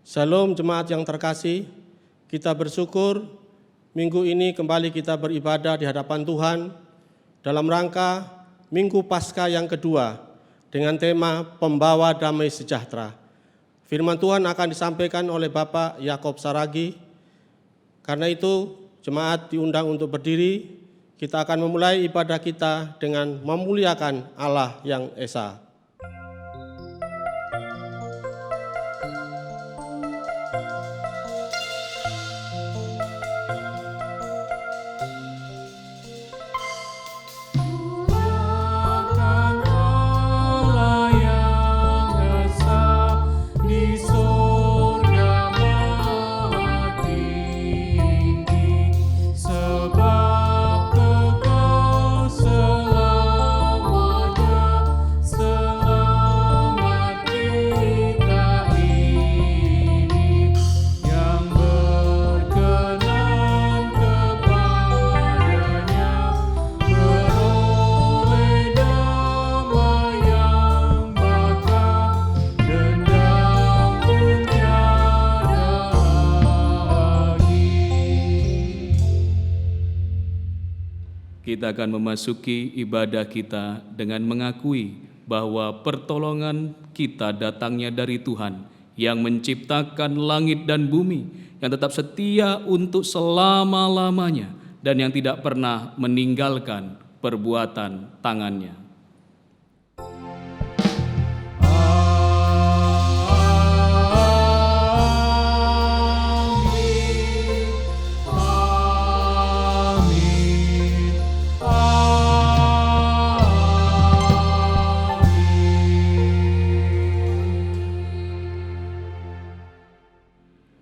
Shalom jemaat yang terkasih, kita bersyukur minggu ini kembali kita beribadah di hadapan Tuhan dalam rangka Minggu Paskah yang kedua dengan tema Pembawa Damai Sejahtera. Firman Tuhan akan disampaikan oleh Bapak Yakob Saragi. Karena itu jemaat diundang untuk berdiri, kita akan memulai ibadah kita dengan memuliakan Allah yang Esa. Kita akan memasuki ibadah kita dengan mengakui bahwa pertolongan kita datangnya dari Tuhan yang menciptakan langit dan bumi, yang tetap setia untuk selama-lamanya dan yang tidak pernah meninggalkan perbuatan tangannya.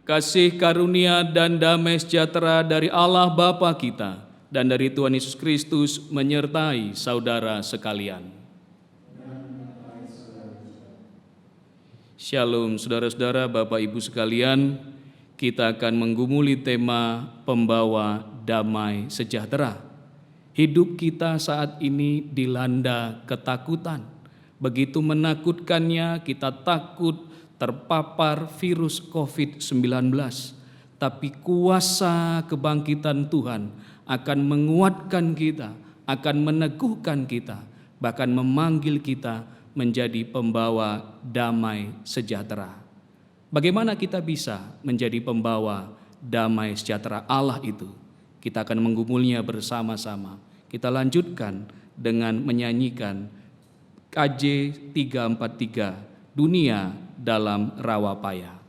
Kasih karunia dan damai sejahtera dari Allah Bapa kita dan dari Tuhan Yesus Kristus menyertai saudara sekalian. Shalom saudara-saudara, Bapak Ibu sekalian, kita akan menggumuli tema Pembawa Damai Sejahtera. Hidup kita saat ini dilanda ketakutan. Begitu menakutkannya, kita takut terpapar virus COVID-19, tapi kuasa kebangkitan Tuhan akan menguatkan kita, akan meneguhkan kita, bahkan memanggil kita menjadi pembawa damai sejahtera. Bagaimana kita bisa menjadi pembawa damai sejahtera Allah itu? Kita akan menggumulnya bersama-sama. Kita lanjutkan dengan menyanyikan KJ 343, Dunia dalam Rawa Payah.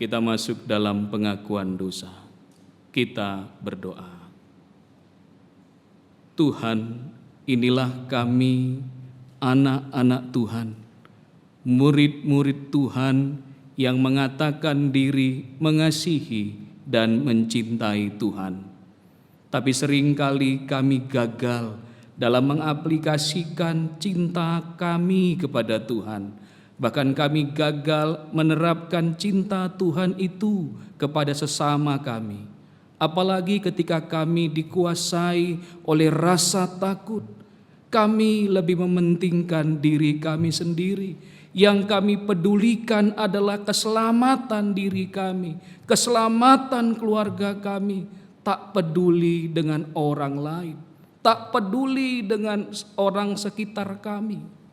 Kita masuk dalam pengakuan dosa. Kita berdoa. Tuhan, inilah kami, anak-anak Tuhan, murid-murid Tuhan yang mengatakan diri mengasihi dan mencintai Tuhan. Tapi seringkali kami gagal dalam mengaplikasikan cinta kami kepada Tuhan. Bahkan kami gagal menerapkan cinta Tuhan itu kepada sesama kami. Apalagi ketika kami dikuasai oleh rasa takut, kami lebih mementingkan diri kami sendiri. Yang kami pedulikan adalah keselamatan diri kami, keselamatan keluarga kami. Tak peduli dengan orang lain, tak peduli dengan orang sekitar kami.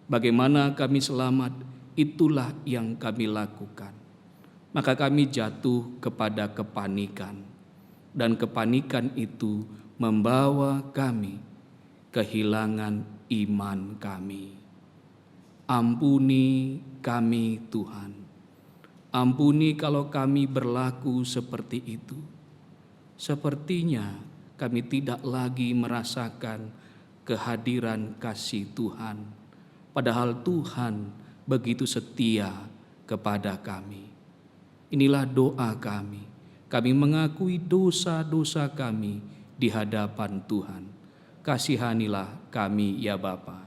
Bagaimana kami selamat, itulah yang kami lakukan. Maka kami jatuh kepada kepanikan. Dan kepanikan itu membawa kami kehilangan iman kami. Ampuni kami Tuhan. Ampuni kalau kami berlaku seperti itu. Sepertinya kami tidak lagi merasakan kehadiran kasih Tuhan. Padahal Tuhan begitu setia kepada kami. Inilah doa kami. Kami mengakui dosa-dosa kami di hadapan Tuhan. Kasihanilah kami ya Bapa.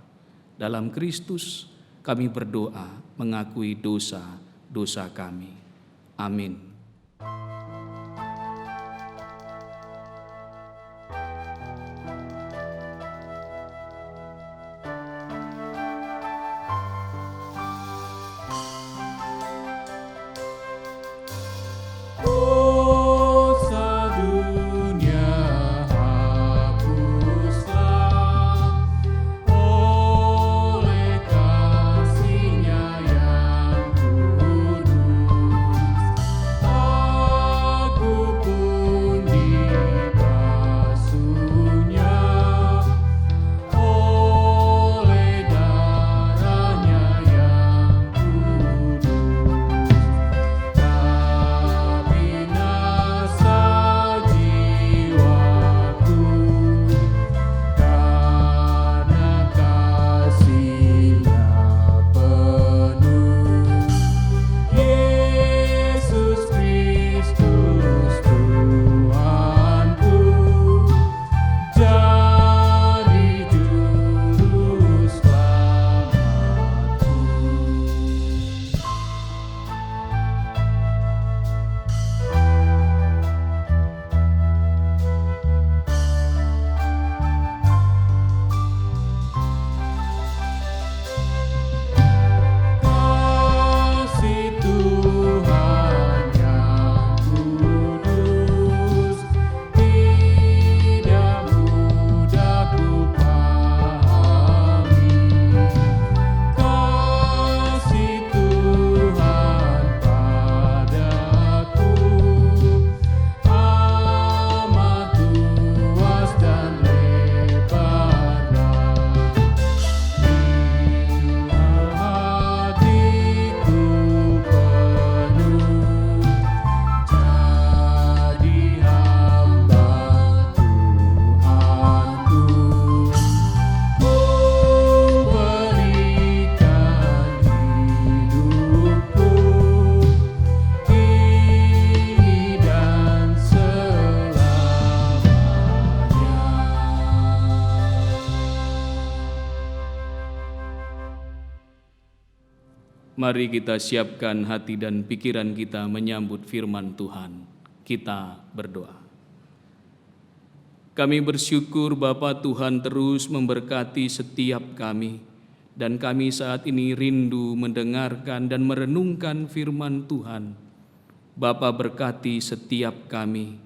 Dalam Kristus kami berdoa mengakui dosa-dosa kami. Amin. Mari kita siapkan hati dan pikiran kita menyambut firman Tuhan. Kita berdoa. Kami bersyukur Bapa Tuhan terus memberkati setiap kami. Dan kami saat ini rindu mendengarkan dan merenungkan firman Tuhan. Bapa berkati setiap kami.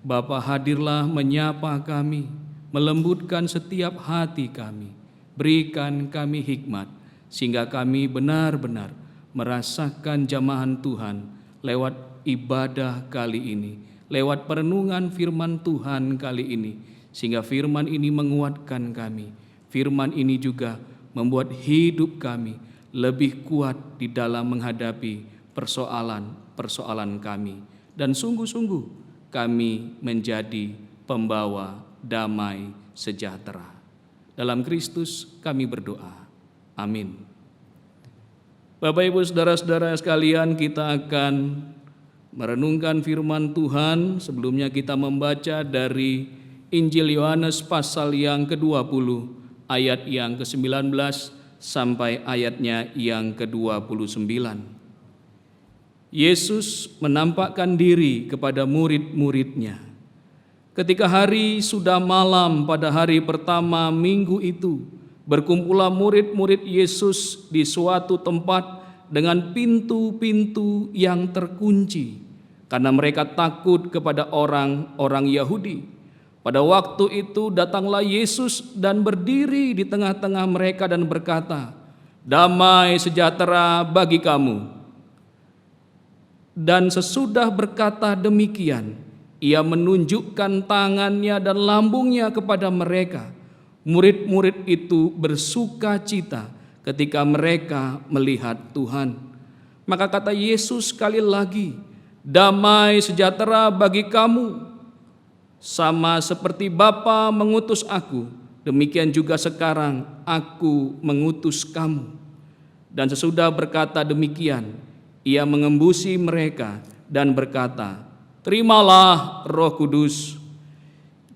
Bapa hadirlah menyapa kami, melembutkan setiap hati kami. Berikan kami hikmat, sehingga kami benar-benar merasakan jamahan Tuhan lewat ibadah kali ini, lewat perenungan firman Tuhan kali ini, sehingga firman ini menguatkan kami. Firman ini juga membuat hidup kami lebih kuat di dalam menghadapi persoalan-persoalan kami. Dan sungguh-sungguh kami menjadi pembawa damai sejahtera. Dalam Kristus kami berdoa. Amin. Bapak Ibu Saudara-saudara sekalian, kita akan merenungkan firman Tuhan. Sebelumnya kita membaca dari Injil Yohanes pasal yang ke-20 ayat yang ke-19 sampai ayatnya yang ke-29. Yesus menampakkan diri kepada murid-muridnya. Ketika hari sudah malam pada hari pertama minggu itu, berkumpullah murid-murid Yesus di suatu tempat dengan pintu-pintu yang terkunci, karena mereka takut kepada orang-orang Yahudi. Pada waktu itu datanglah Yesus dan berdiri di tengah-tengah mereka dan berkata, "Damai sejahtera bagi kamu." Dan sesudah berkata demikian, Ia menunjukkan tangannya dan lambungnya kepada mereka. Murid-murid itu bersuka cita ketika mereka melihat Tuhan. Maka kata Yesus sekali lagi, damai sejahtera bagi kamu. Sama seperti Bapa mengutus aku, demikian juga sekarang aku mengutus kamu. Dan sesudah berkata demikian, ia mengembusi mereka dan berkata, terimalah Roh Kudus.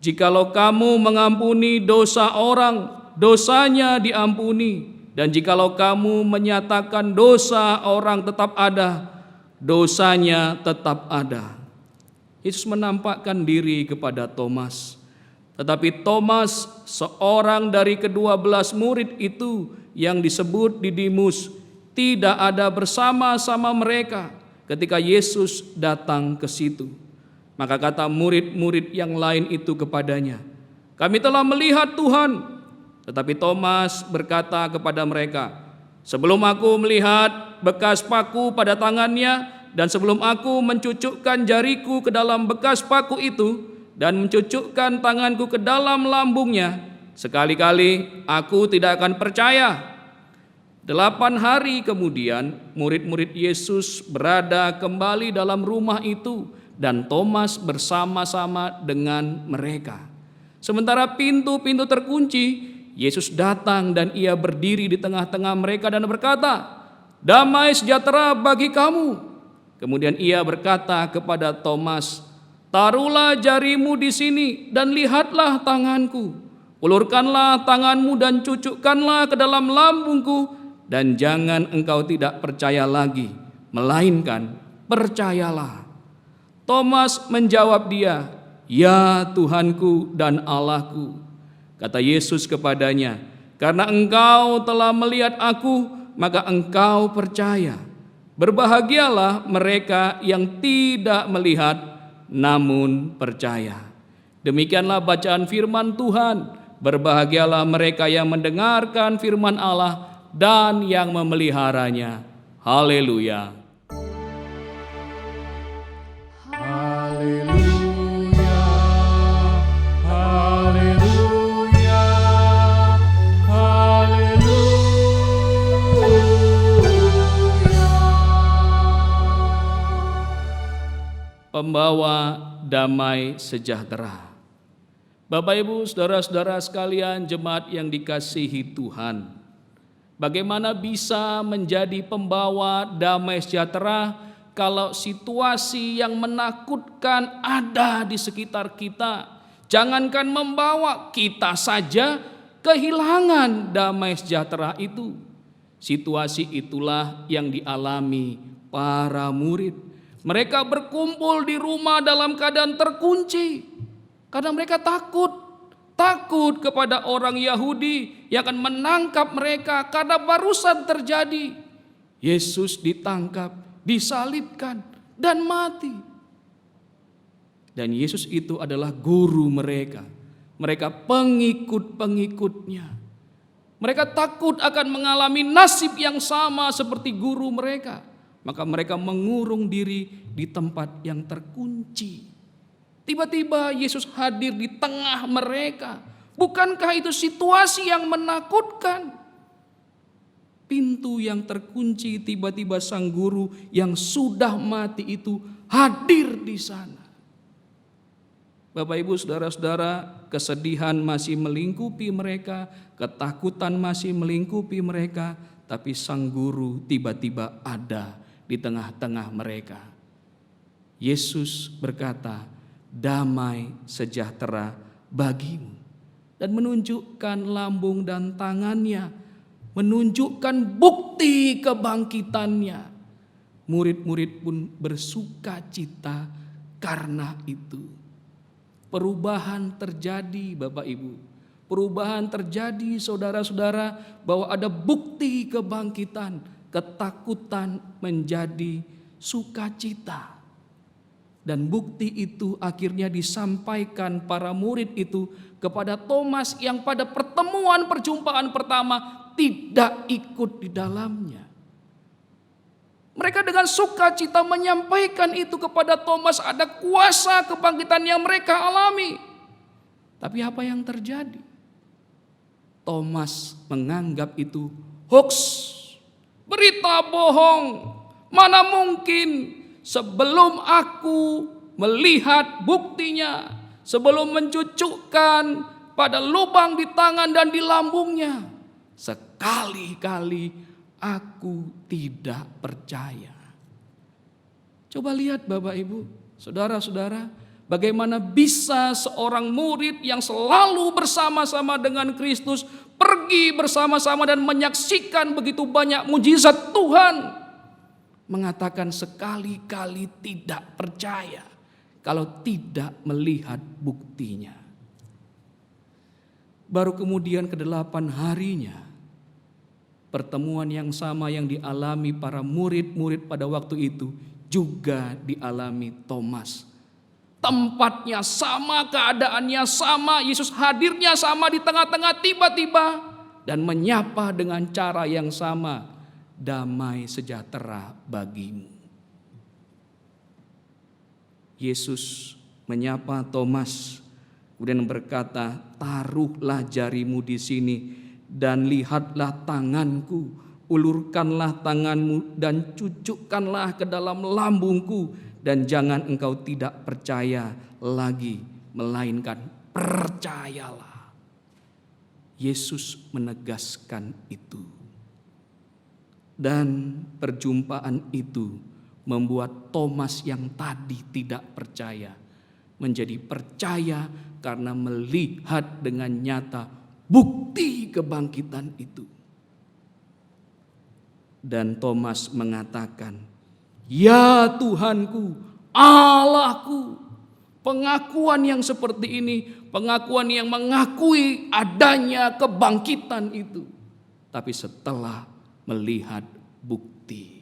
Jikalau kamu mengampuni dosa orang, dosanya diampuni. Dan jikalau kamu menyatakan dosa orang tetap ada, dosanya tetap ada. Yesus menampakkan diri kepada Thomas. Tetapi Thomas, seorang dari ke-12 murid itu yang disebut Didimus, tidak ada bersama-sama mereka ketika Yesus datang ke situ. Maka kata murid-murid yang lain itu kepadanya, kami telah melihat Tuhan. Tetapi Thomas berkata kepada mereka, sebelum aku melihat bekas paku pada tangannya, dan sebelum aku mencucukkan jariku ke dalam bekas paku itu, dan mencucukkan tanganku ke dalam lambungnya, sekali-kali aku tidak akan percaya. 8 hari kemudian murid-murid Yesus berada kembali dalam rumah itu, dan Thomas bersama-sama dengan mereka. Sementara pintu-pintu terkunci, Yesus datang dan ia berdiri di tengah-tengah mereka dan berkata, damai sejahtera bagi kamu. Kemudian ia berkata kepada Thomas, taruhlah jarimu di sini dan lihatlah tanganku. Ulurkanlah tanganmu dan cucukkanlah ke dalam lambungku, dan jangan engkau tidak percaya lagi, melainkan percayalah. Thomas menjawab dia, ya Tuhanku dan Allahku. Kata Yesus kepadanya, karena engkau telah melihat aku, maka engkau percaya. Berbahagialah mereka yang tidak melihat namun percaya. Demikianlah bacaan firman Tuhan. Berbahagialah mereka yang mendengarkan firman Allah dan yang memeliharanya. Haleluya. Haleluya, haleluya, haleluya. Pembawa damai sejahtera. Bapak Ibu, saudara-saudara sekalian, jemaat yang dikasihi Tuhan, bagaimana bisa menjadi pembawa damai sejahtera kalau situasi yang menakutkan ada di sekitar kita? Jangankan membawa, kita saja kehilangan damai sejahtera itu. Situasi itulah yang dialami para murid. Mereka berkumpul di rumah dalam keadaan terkunci karena mereka takut kepada orang Yahudi yang akan menangkap mereka karena barusan terjadi. Yesus ditangkap, disalibkan, dan mati. Dan Yesus itu adalah guru mereka. Mereka pengikut-pengikutnya. Mereka takut akan mengalami nasib yang sama seperti guru mereka. Maka mereka mengurung diri di tempat yang terkunci. Tiba-tiba Yesus hadir di tengah mereka. Bukankah itu situasi yang menakutkan? Pintu yang terkunci, tiba-tiba sang guru yang sudah mati itu hadir di sana. Bapak Ibu, saudara-saudara, kesedihan masih melingkupi mereka, ketakutan masih melingkupi mereka, tapi sang guru tiba-tiba ada di tengah-tengah mereka. Yesus berkata, damai sejahtera bagimu, dan menunjukkan lambung dan tangannya, menunjukkan bukti kebangkitannya. Murid-murid pun bersuka cita karena itu. Perubahan terjadi, Bapak Ibu. Perubahan terjadi, saudara-saudara, bahwa ada bukti kebangkitan. Ketakutan menjadi sukacita. Dan bukti itu akhirnya disampaikan para murid itu kepada Thomas yang pada pertemuan perjumpaan pertama tidak ikut di dalamnya. Mereka dengan sukacita menyampaikan itu kepada Thomas, ada kuasa kebangkitan yang mereka alami. Tapi apa yang terjadi? Thomas menganggap itu hoax, berita bohong. Mana mungkin, sebelum aku melihat buktinya, sebelum mencucukkan pada lubang di tangan dan di lambungnya, sekali-kali aku tidak percaya. Coba lihat Bapak Ibu, saudara-saudara, bagaimana bisa seorang murid yang selalu bersama-sama dengan Kristus pergi bersama-sama dan menyaksikan begitu banyak mujizat Tuhan, mengatakan sekali-kali tidak percaya kalau tidak melihat buktinya. Baru kemudian ke-8 harinya, pertemuan yang sama yang dialami para murid-murid pada waktu itu juga dialami Thomas. Tempatnya sama, keadaannya sama, Yesus hadirnya sama di tengah-tengah tiba-tiba dan menyapa dengan cara yang sama, damai sejahtera bagimu. Yesus menyapa Thomas, kemudian berkata, taruhlah jarimu di sini dan lihatlah tanganku, ulurkanlah tanganmu dan cucukkanlah ke dalam lambungku, dan jangan engkau tidak percaya lagi, melainkan percayalah. Yesus menegaskan itu. Dan perjumpaan itu membuat Thomas yang tadi tidak percaya menjadi percaya karena melihat dengan nyata bukti kebangkitan itu. Dan Thomas mengatakan, ya Tuhanku, Allahku. Pengakuan yang seperti ini, pengakuan yang mengakui adanya kebangkitan itu. Tapi setelah melihat bukti,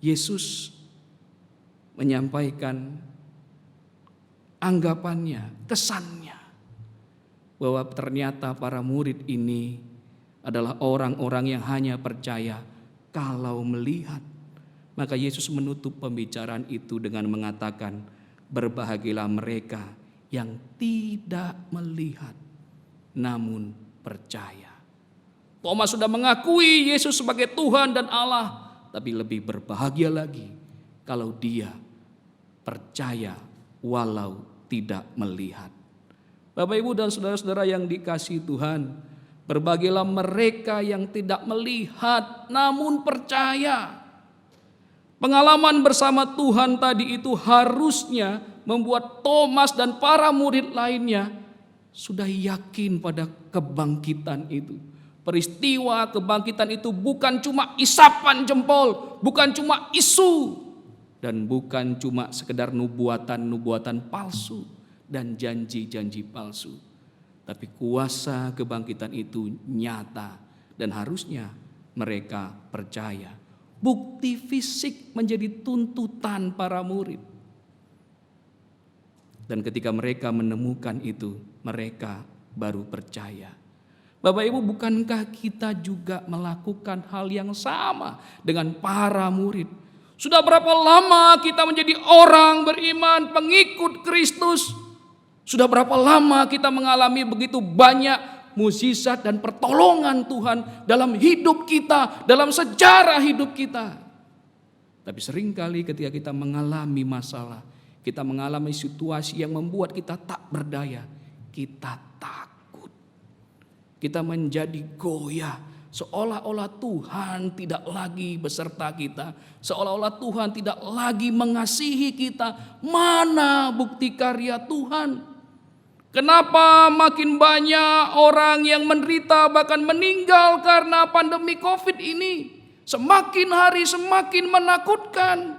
Yesus menyampaikan anggapannya, kesannya, bahwa ternyata para murid ini adalah orang-orang yang hanya percaya kalau melihat. Maka Yesus menutup pembicaraan itu dengan mengatakan, berbahagialah mereka yang tidak melihat namun percaya. Thomas sudah mengakui Yesus sebagai Tuhan dan Allah, tapi lebih berbahagia lagi kalau dia percaya walau tidak melihat. Bapak, Ibu, dan saudara-saudara yang dikasihi Tuhan, berbahagialah mereka yang tidak melihat namun percaya. Pengalaman bersama Tuhan tadi itu harusnya membuat Thomas dan para murid lainnya sudah yakin pada kebangkitan itu. Peristiwa kebangkitan itu bukan cuma isapan jempol, bukan cuma isu, dan bukan cuma sekedar nubuatan-nubuatan palsu dan janji-janji palsu. Tapi kuasa kebangkitan itu nyata dan harusnya mereka percaya. Bukti fisik menjadi tuntutan para murid. Dan ketika mereka menemukan itu, mereka baru percaya. Bapak Ibu, bukankah kita juga melakukan hal yang sama dengan para murid? Sudah berapa lama kita menjadi orang beriman, pengikut Kristus? Sudah berapa lama kita mengalami begitu banyak mukjizat dan pertolongan Tuhan dalam hidup kita, dalam sejarah hidup kita. Tapi seringkali ketika kita mengalami masalah, kita mengalami situasi yang membuat kita tak berdaya, kita takut. Kita menjadi goyah, seolah-olah Tuhan tidak lagi beserta kita, seolah-olah Tuhan tidak lagi mengasihi kita. Mana bukti karya Tuhan? Kenapa makin banyak orang yang menderita bahkan meninggal karena pandemi COVID ini? Semakin hari semakin menakutkan.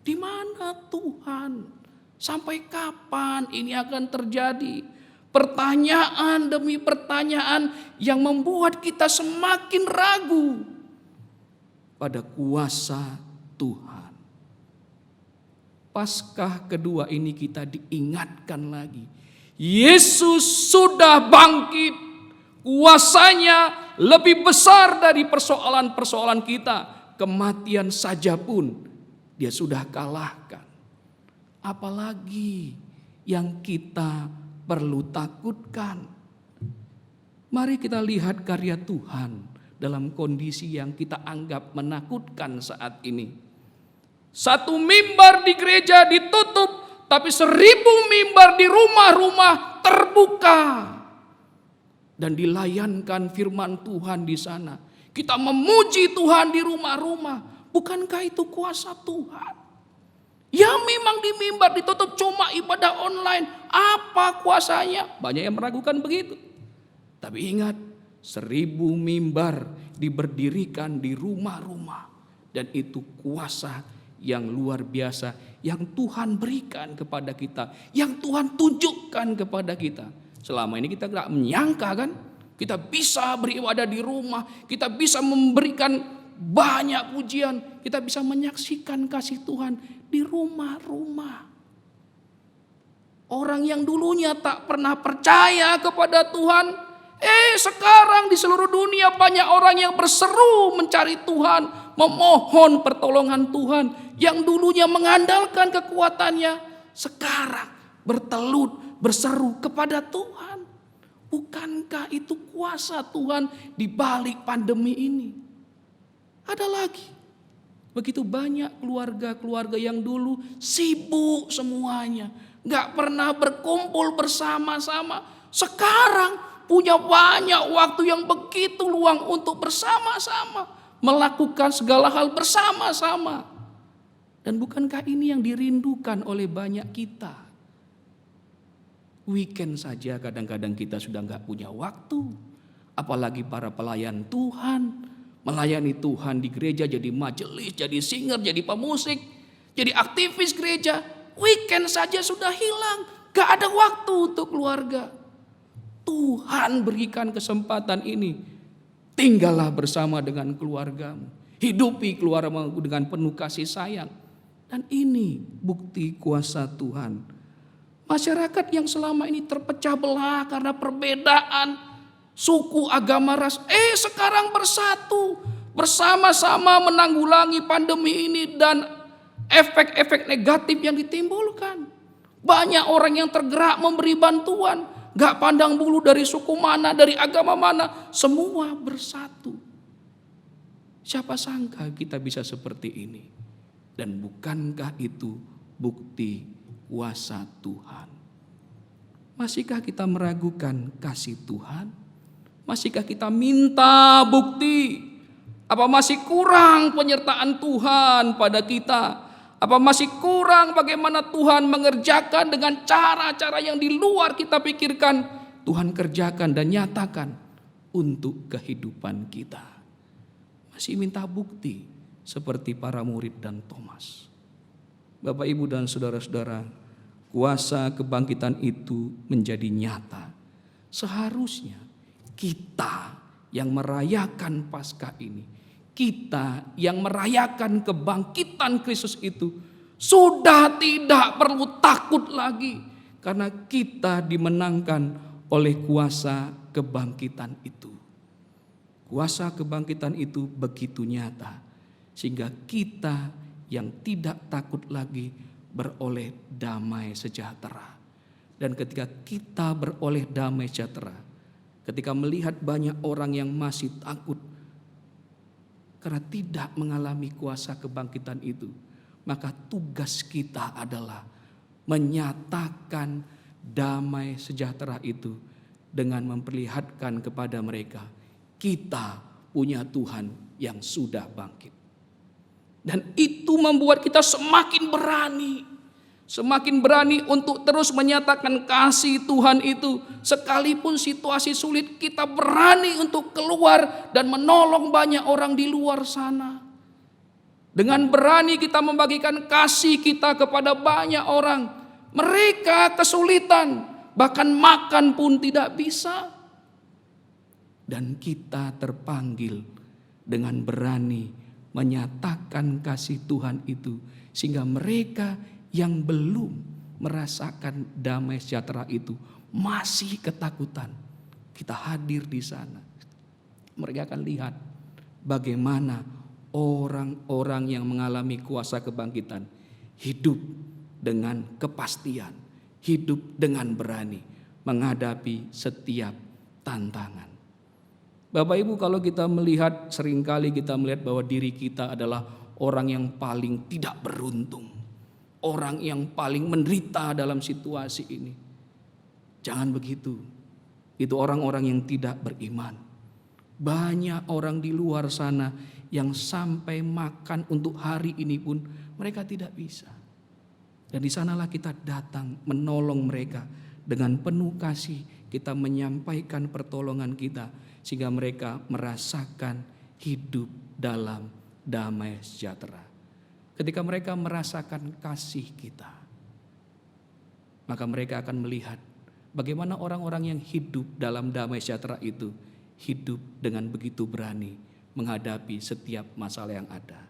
Di mana Tuhan? Sampai kapan ini akan terjadi? Pertanyaan demi pertanyaan yang membuat kita semakin ragu pada kuasa Tuhan. Paskah kedua ini kita diingatkan lagi. Yesus sudah bangkit. Kuasanya lebih besar dari persoalan-persoalan kita. kematian saja pun dia sudah kalahkan. Apalagi yang kita perlu takutkan. Mari kita lihat karya Tuhan dalam kondisi yang kita anggap menakutkan saat ini. 1 mimbar di gereja ditutup, tapi 1000 mimbar di rumah-rumah terbuka. Dan dilayankan firman Tuhan di sana. Kita memuji Tuhan di rumah-rumah. Bukankah itu kuasa Tuhan? Ya memang di mimbar ditutup cuma ibadah online. Apa kuasanya? Banyak yang meragukan begitu. Tapi ingat, 1000 mimbar diberdirikan di rumah-rumah. Dan itu kuasa yang luar biasa yang Tuhan berikan kepada kita, yang Tuhan tunjukkan kepada kita. Selama ini kita tidak menyangka kan, kita bisa beribadah di rumah, kita bisa memberikan banyak pujian, kita bisa menyaksikan kasih Tuhan di rumah-rumah. Orang yang dulunya tak pernah percaya kepada Tuhan, sekarang di seluruh dunia banyak orang yang berseru mencari Tuhan, memohon pertolongan Tuhan. Yang dulunya mengandalkan kekuatannya, sekarang bertelut, berseru kepada Tuhan. Bukankah itu kuasa Tuhan di balik pandemi ini? Ada lagi, begitu banyak keluarga-keluarga yang dulu sibuk semuanya, gak pernah berkumpul bersama-sama. Sekarang punya banyak waktu yang begitu luang untuk bersama-sama, melakukan segala hal bersama-sama. Dan bukankah ini yang dirindukan oleh banyak kita? Weekend saja kadang-kadang kita sudah gak punya waktu. Apalagi para pelayan Tuhan. Melayani Tuhan di gereja, jadi majelis, jadi singer, jadi pemusik, jadi aktivis gereja. Weekend saja sudah hilang. Gak ada waktu untuk keluarga. Tuhan berikan kesempatan ini. Tinggallah bersama dengan keluargamu. Hidupi keluargamu dengan penuh kasih sayang. Dan ini bukti kuasa Tuhan. Masyarakat yang selama ini terpecah belah karena perbedaan suku, agama, ras, sekarang bersatu. Bersama-sama menanggulangi pandemi ini dan efek-efek negatif yang ditimbulkan. Banyak orang yang tergerak memberi bantuan. Gak pandang bulu dari suku mana, dari agama mana. Semua bersatu. Siapa sangka kita bisa seperti ini. Dan bukankah itu bukti kuasa Tuhan? Masihkah kita meragukan kasih Tuhan? Masihkah kita minta bukti? Apa masih kurang penyertaan Tuhan pada kita? Apa masih kurang bagaimana Tuhan mengerjakan dengan cara-cara yang di luar kita pikirkan? Tuhan kerjakan dan nyatakan untuk kehidupan kita. Masih minta bukti seperti para murid dan Thomas. Bapak, Ibu, dan saudara-saudara, kuasa kebangkitan itu menjadi nyata. Seharusnya kita yang merayakan Paskah ini, kita yang merayakan kebangkitan Kristus itu, sudah tidak perlu takut lagi. Karena kita dimenangkan oleh kuasa kebangkitan itu. Kuasa kebangkitan itu begitu nyata. Sehingga kita yang tidak takut lagi beroleh damai sejahtera. Dan ketika kita beroleh damai sejahtera, ketika melihat banyak orang yang masih takut karena tidak mengalami kuasa kebangkitan itu, maka tugas kita adalah menyatakan damai sejahtera itu dengan memperlihatkan kepada mereka, kita punya Tuhan yang sudah bangkit. Dan itu membuat kita semakin berani. Semakin berani untuk terus menyatakan kasih Tuhan itu. Sekalipun situasi sulit, kita berani untuk keluar dan menolong banyak orang di luar sana. Dengan berani kita membagikan kasih kita kepada banyak orang. Mereka kesulitan, bahkan makan pun tidak bisa. Dan kita terpanggil dengan berani menyatakan kasih Tuhan itu, sehingga mereka yang belum merasakan damai sejahtera itu masih ketakutan. Kita hadir di sana. Mereka akan lihat bagaimana orang-orang yang mengalami kuasa kebangkitan hidup dengan kepastian, hidup dengan berani menghadapi setiap tantangan. Bapak Ibu, kalau kita melihat, seringkali kita melihat bahwa diri kita adalah orang yang paling tidak beruntung, orang yang paling menderita dalam situasi ini. Jangan begitu. Itu orang-orang yang tidak beriman. Banyak orang di luar sana yang sampai makan untuk hari ini pun mereka tidak bisa. Dan di sanalah kita datang menolong mereka dengan penuh kasih. Kita menyampaikan pertolongan kita sehingga mereka merasakan hidup dalam damai sejahtera. Ketika mereka merasakan kasih kita, maka mereka akan melihat bagaimana orang-orang yang hidup dalam damai sejahtera itu hidup dengan begitu berani menghadapi setiap masalah yang ada.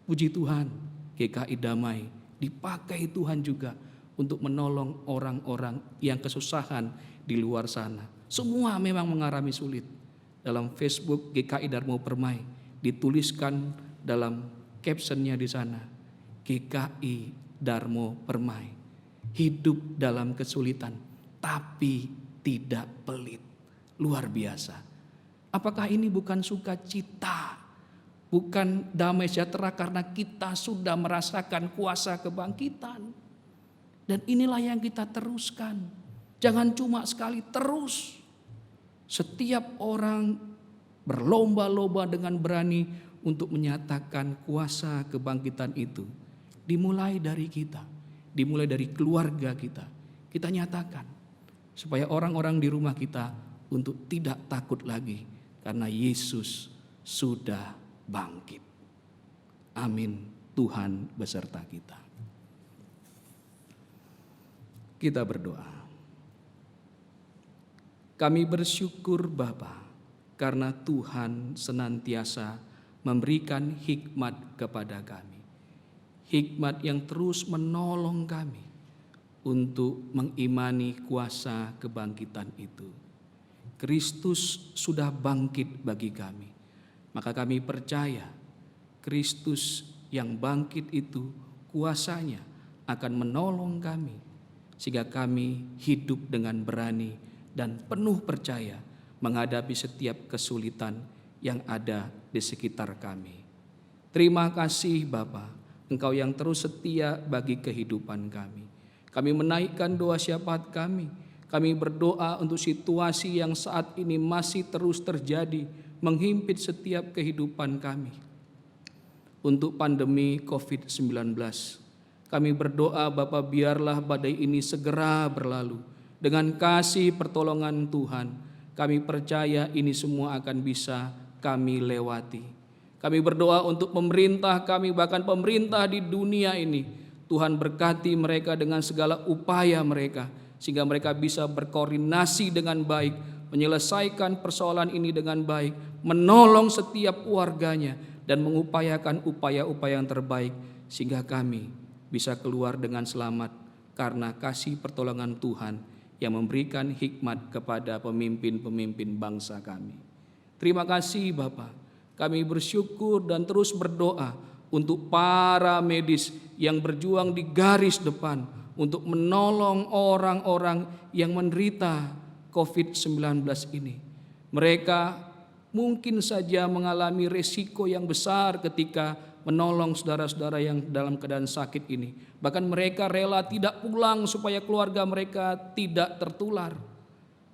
Puji Tuhan, GKI Damai dipakai Tuhan juga untuk menolong orang-orang yang kesusahan di luar sana. Semua memang mengalami sulit. Dalam Facebook GKI Darmo Permai dituliskan dalam captionnya di sana, GKI Darmo Permai hidup dalam kesulitan tapi tidak pelit. Luar biasa. Apakah ini bukan sukacita, bukan damai sejahtera karena kita sudah merasakan kuasa kebangkitan? Dan inilah yang kita teruskan. Jangan cuma sekali, terus. Setiap orang berlomba-lomba dengan berani untuk menyatakan kuasa kebangkitan itu. Dimulai dari kita, dimulai dari keluarga kita. Kita nyatakan supaya orang-orang di rumah kita untuk tidak takut lagi. Karena Yesus sudah bangkit. Amin. Tuhan beserta kita. Kita berdoa. Kami bersyukur Bapa, karena Tuhan senantiasa memberikan hikmat kepada kami. Hikmat yang terus menolong kami untuk mengimani kuasa kebangkitan itu. Kristus sudah bangkit bagi kami. Maka kami percaya Kristus yang bangkit itu kuasanya akan menolong kami. Sehingga kami hidup dengan berani dan penuh percaya menghadapi setiap kesulitan yang ada di sekitar kami. Terima kasih Bapa, Engkau yang terus setia bagi kehidupan kami. Kami menaikkan doa syafaat kami. Kami berdoa untuk situasi yang saat ini masih terus terjadi, menghimpit setiap kehidupan kami. Untuk pandemi COVID-19, kami berdoa Bapa, biarlah badai ini segera berlalu. Dengan kasih pertolongan Tuhan, kami percaya ini semua akan bisa kami lewati. Kami berdoa untuk pemerintah kami, bahkan pemerintah di dunia ini. Tuhan berkati mereka dengan segala upaya mereka, sehingga mereka bisa berkoordinasi dengan baik, menyelesaikan persoalan ini dengan baik, menolong setiap warganya, dan mengupayakan upaya-upaya yang terbaik, sehingga kami bisa keluar dengan selamat karena kasih pertolongan Tuhan yang memberikan hikmat kepada pemimpin-pemimpin bangsa kami. Terima kasih Bapa, kami bersyukur dan terus berdoa untuk para medis yang berjuang di garis depan untuk menolong orang-orang yang menderita COVID-19 ini. Mereka mungkin saja mengalami resiko yang besar ketika menolong saudara-saudara yang dalam keadaan sakit ini. Bahkan mereka rela tidak pulang supaya keluarga mereka tidak tertular.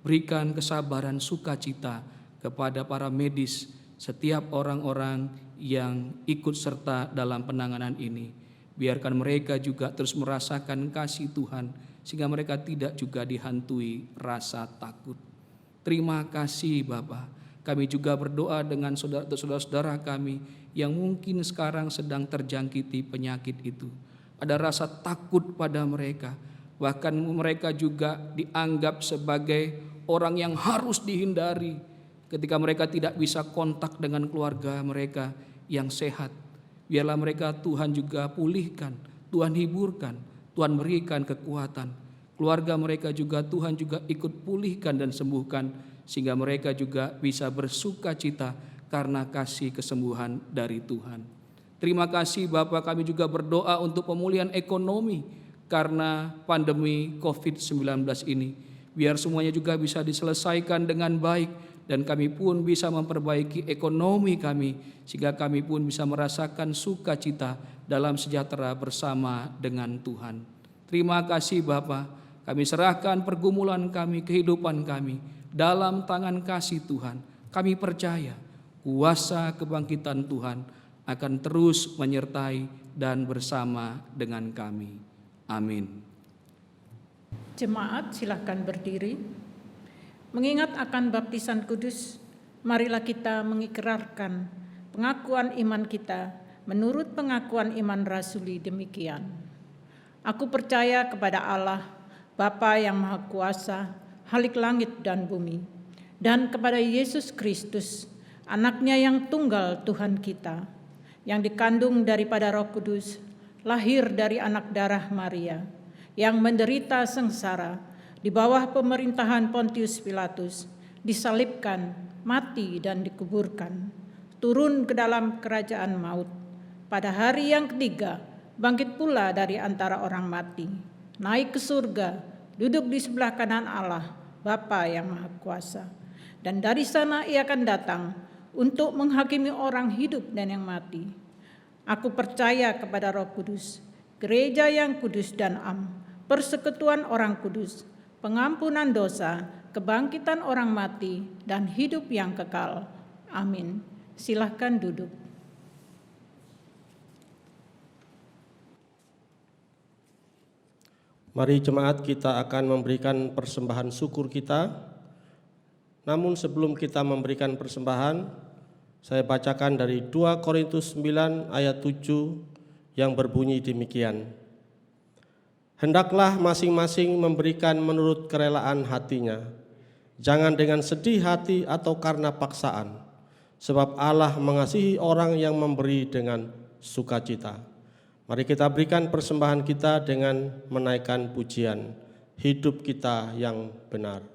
Berikan kesabaran sukacita kepada para medis, setiap orang-orang yang ikut serta dalam penanganan ini. Biarkan mereka juga terus merasakan kasih Tuhan, sehingga mereka tidak juga dihantui rasa takut. Terima kasih Bapa. Kami juga berdoa dengan saudara-saudara kami yang mungkin sekarang sedang terjangkiti penyakit itu. Ada rasa takut pada mereka. Bahkan mereka juga dianggap sebagai orang yang harus dihindari ketika mereka tidak bisa kontak dengan keluarga mereka yang sehat. Biarlah mereka Tuhan juga pulihkan, Tuhan hiburkan, Tuhan berikan kekuatan. Keluarga mereka juga Tuhan juga ikut pulihkan dan sembuhkan, sehingga mereka juga bisa bersuka cita karena kasih kesembuhan dari Tuhan. Terima kasih Bapa, kami juga berdoa untuk pemulihan ekonomi karena pandemi COVID-19 ini. Biar semuanya juga bisa diselesaikan dengan baik dan kami pun bisa memperbaiki ekonomi kami sehingga kami pun bisa merasakan sukacita dalam sejahtera bersama dengan Tuhan. Terima kasih Bapa, kami serahkan pergumulan kami, kehidupan kami dalam tangan kasih Tuhan. Kami percaya kuasa kebangkitan Tuhan akan terus menyertai dan bersama dengan kami. Amin. Jemaat silakan berdiri. Mengingat akan baptisan kudus, marilah kita mengikrarkan pengakuan iman kita menurut pengakuan iman rasuli demikian. Aku percaya kepada Allah, Bapa yang Maha Kuasa, Khalik langit dan bumi, dan kepada Yesus Kristus, Anaknya yang tunggal Tuhan kita, yang dikandung daripada Roh Kudus, lahir dari anak darah Maria, yang menderita sengsara di bawah pemerintahan Pontius Pilatus, disalibkan, mati dan dikuburkan, turun ke dalam kerajaan maut. Pada hari yang ketiga, bangkit pula dari antara orang mati, naik ke surga, duduk di sebelah kanan Allah, Bapa yang Maha Kuasa. Dan dari sana ia akan datang untuk menghakimi orang hidup dan yang mati. Aku percaya kepada Roh Kudus, gereja yang kudus dan am, persekutuan orang kudus, pengampunan dosa, kebangkitan orang mati, dan hidup yang kekal. Amin. Silahkan duduk. Mari jemaat, kita akan memberikan persembahan syukur kita. Namun sebelum kita memberikan persembahan, saya bacakan dari 2 Korintus 9 ayat 7 yang berbunyi demikian. Hendaklah masing-masing memberikan menurut kerelaan hatinya, jangan dengan sedih hati atau karena paksaan, sebab Allah mengasihi orang yang memberi dengan sukacita. Mari kita berikan persembahan kita dengan menaikkan pujian, hidup kita yang benar.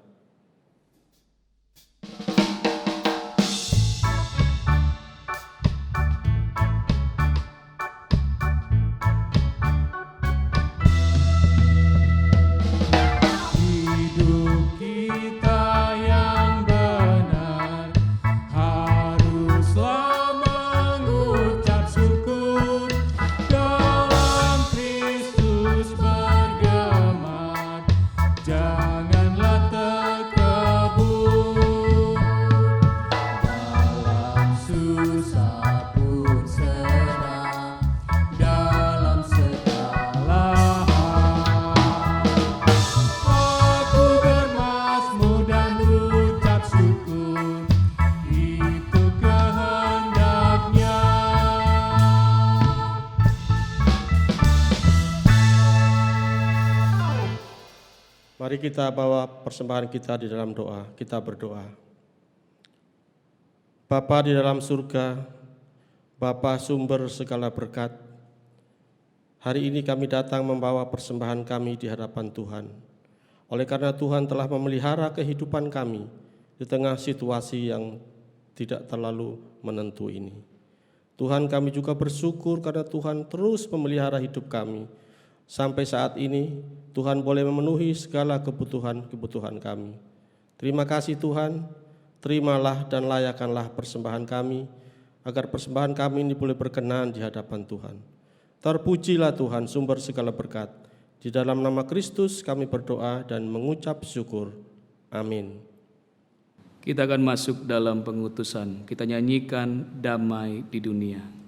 Mari kita bawa persembahan kita di dalam doa. Kita berdoa. Bapa di dalam surga, Bapa sumber segala berkat, hari ini kami datang membawa persembahan kami di hadapan Tuhan. Oleh karena Tuhan telah memelihara kehidupan kami di tengah situasi yang tidak terlalu menentu ini. Tuhan, kami juga bersyukur karena Tuhan terus memelihara hidup kami. Sampai saat ini Tuhan boleh memenuhi segala kebutuhan kami. Terima kasih Tuhan, terimalah dan layakanlah persembahan kami, agar persembahan kami ini boleh berkenan di hadapan Tuhan. Terpujilah Tuhan sumber segala berkat. Di dalam nama Kristus kami berdoa dan mengucap syukur. Amin. Kita akan masuk dalam pengutusan. Kita nyanyikan damai di dunia.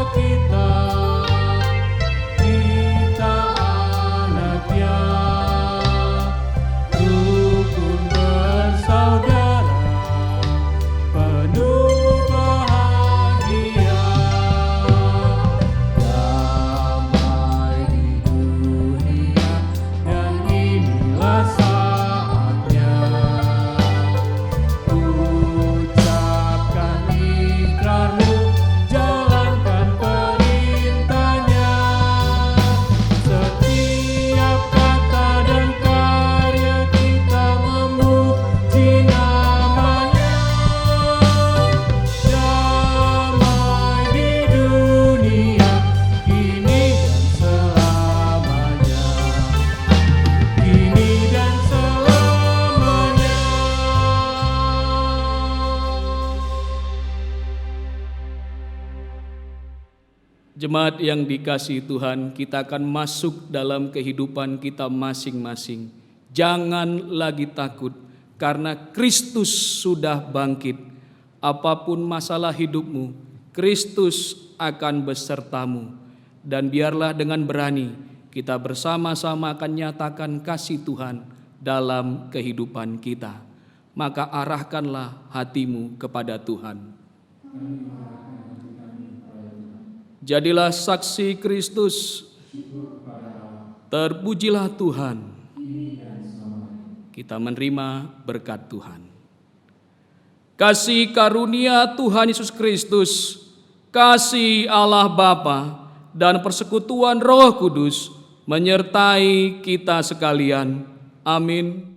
Kita Jemaat yang dikasihi Tuhan, kita akan masuk dalam kehidupan kita masing-masing. Jangan lagi takut, karena Kristus sudah bangkit. Apapun masalah hidupmu, Kristus akan besertamu. Dan biarlah dengan berani kita bersama-sama akan nyatakan kasih Tuhan dalam kehidupan kita. Maka arahkanlah hatimu kepada Tuhan. Jadilah saksi Kristus. Terpujilah Tuhan. Kita menerima berkat Tuhan. Kasih karunia Tuhan Yesus Kristus, kasih Allah Bapa, dan persekutuan Roh Kudus menyertai kita sekalian. Amin.